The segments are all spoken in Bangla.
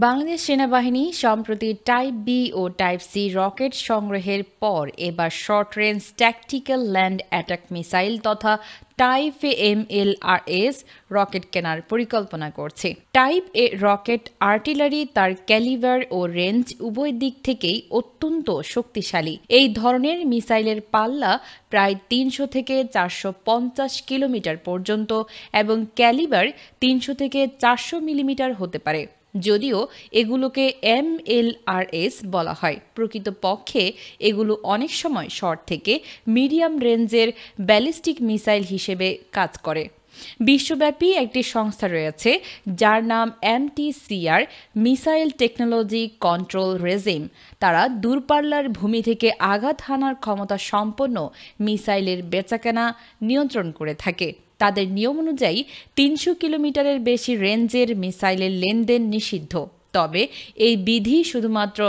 বাংলাদেশ সেনাবাহিনী সম্প্রতি টাইপ বি ও টাইপ সি রকেট সংগ্রহের পর এবার short range tactical land attack missile তথা টাইপ এমএলআরএস রকেট কেনার পরিকল্পনা করছে। টাইপ এ রকেট আর্টিলারি তার ক্যালিবার ও রেঞ্জ উভয় দিক থেকেই অত্যন্ত শক্তিশালী। এই ধরনের মিসাইলের পাল্লা প্রায় ৩০০ থেকে ৪৫০ কিলোমিটার পর্যন্ত এবং ক্যালিবার ৩০০ থেকে ৪০০ মিলিমিটার হতে পারে। যদিও এগুলোকে এমএলআরএস বলা হয়, প্রকৃতপক্ষে এগুলো অনেক সময় শর্ট থেকে মিডিয়াম রেঞ্জের ব্যালিস্টিক মিসাইল হিসেবে কাজ করে। বিশ্বব্যাপী একটি সংস্থা রয়েছে যার নাম MTCR missile technology control regime. তারা দূরপাল্লার ভূমি থেকে আঘাত হানার ক্ষমতা সম্পন্ন মিসাইলের বেচাকেনা নিয়ন্ত্রণ করে থাকে। তাদের নিয়ম অনুযায়ী ৩০০ কিলোমিটারের বেশি রেঞ্জের মিসাইলের লেনদেন নিষিদ্ধ। তবে এই বিধি শুধুমাত্র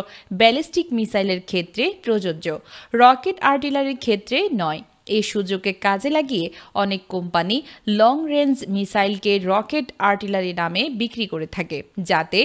ব্যালিস্টিক মিসাইলের ক্ষেত্রে প্রযোজ্য, রকেট আর্টিলারির ক্ষেত্রে নয়। এই সুযোগকে কাজে লাগিয়ে অনেক কোম্পানি লং রেঞ্জ মিসাইলকে রকেট আর্টিলারি নামে বিক্রি করে থাকে, যাতে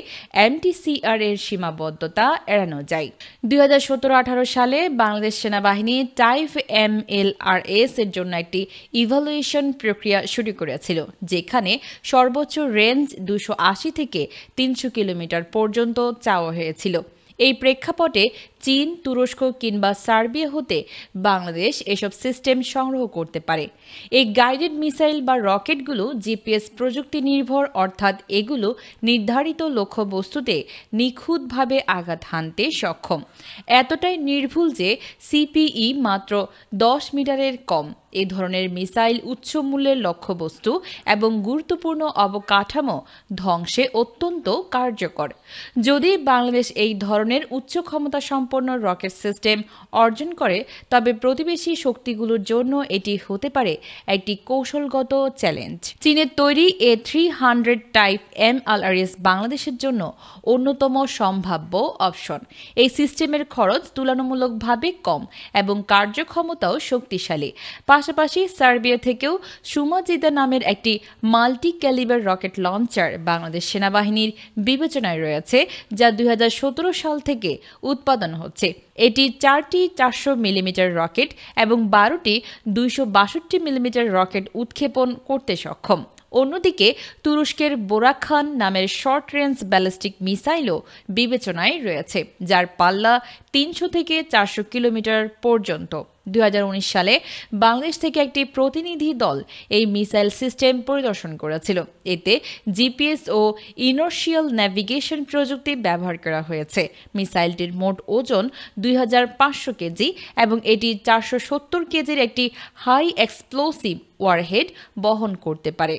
MTCR এর সীমাবদ্ধতা এড়ানো যায়। ২০১৭-১৮ সালে বাংলাদেশ সেনাবাহিনী টাইপ এমএলআরএস এর জন্য একটি ইভ্যালুয়েশন প্রক্রিয়া শুরু করেছিল, যেখানে সর্বোচ্চ রেঞ্জ ২৮০ থেকে ৩০০ কিলোমিটার পর্যন্ত চাওয়া হয়েছিল। এই প্রেক্ষাপটে চীন, তুরস্ক কিংবা সার্বিয়া হতে বাংলাদেশ এসব সিস্টেম সংগ্রহ করতে পারে। এই গাইডেড মিসাইল বা রকেটগুলো জিপিএস প্রযুক্তি নির্ভর, অর্থাৎ এগুলো নির্ধারিত লক্ষ্যবস্তুতে নিখুঁতভাবে আঘাত হানতে সক্ষম। এতটাই নির্ভুল যে সিপিই মাত্র ১০ মিটারের কম। এ ধরনের মিসাইল উচ্চ মূল্যের লক্ষ্যবস্তু এবং গুরুত্বপূর্ণ অবকাঠামো ধ্বংসে অত্যন্ত কার্যকর। যদি বাংলাদেশ এই ধরনের উচ্চ ক্ষমতা সম্পন্ন রকেট সিস্টেম অর্জন করে, তবে প্রতিবেশী শক্তিগুলোর জন্য এটি হতে পারে একটি কৌশলগত চ্যালেঞ্জ। চীনের তৈরি A300 টাইপ এমএলআরএস বাংলাদেশের জন্য অন্যতম সম্ভাব্য অপশন। এই সিস্টেমের খরচ তুলনামূলকভাবে কম এবং কার্যক্ষমতাও শক্তিশালী। পাশাপাশি সার্বিয়া থেকেও সুমাজিদা নামের একটি multi calibre rocket launcher Bangladesh সেনাবাহিনীর বিবেচনায় রয়েছে, যা ২০১৭ সাল থেকে উৎপাদন হচ্ছে। এটি ৪টি ৪০০ মিলিমিটার রকেট এবং ১২টি ২৬২ মিলিমিটার রকেট উৎক্ষেপণ করতে সক্ষম। অন্যদিকে তুরস্কের বোরাখান নামের শর্ট রেঞ্জ ব্যালিস্টিক মিসাইলও বিবেচনায় রয়েছে, যার পাল্লা ৩০০ থেকে ৪০০ কিলোমিটার পর্যন্ত। ২০১৯ সালে বাংলাদেশ থেকে একটি প্রতিনিধি দল এই মিসাইল সিস্টেম পরিদর্শন করেছিল। এতে জিপিএস ও ইনার্শিয়াল ন্যাভিগেশন প্রযুক্তি ব্যবহার করা হয়েছে। মিসাইলটির মোট ওজন ২৫০০ কেজি এবং এটি ৪৭০ কেজির একটি হাই এক্সপ্লোসিভ ওয়ারহেড বহন করতে পারে।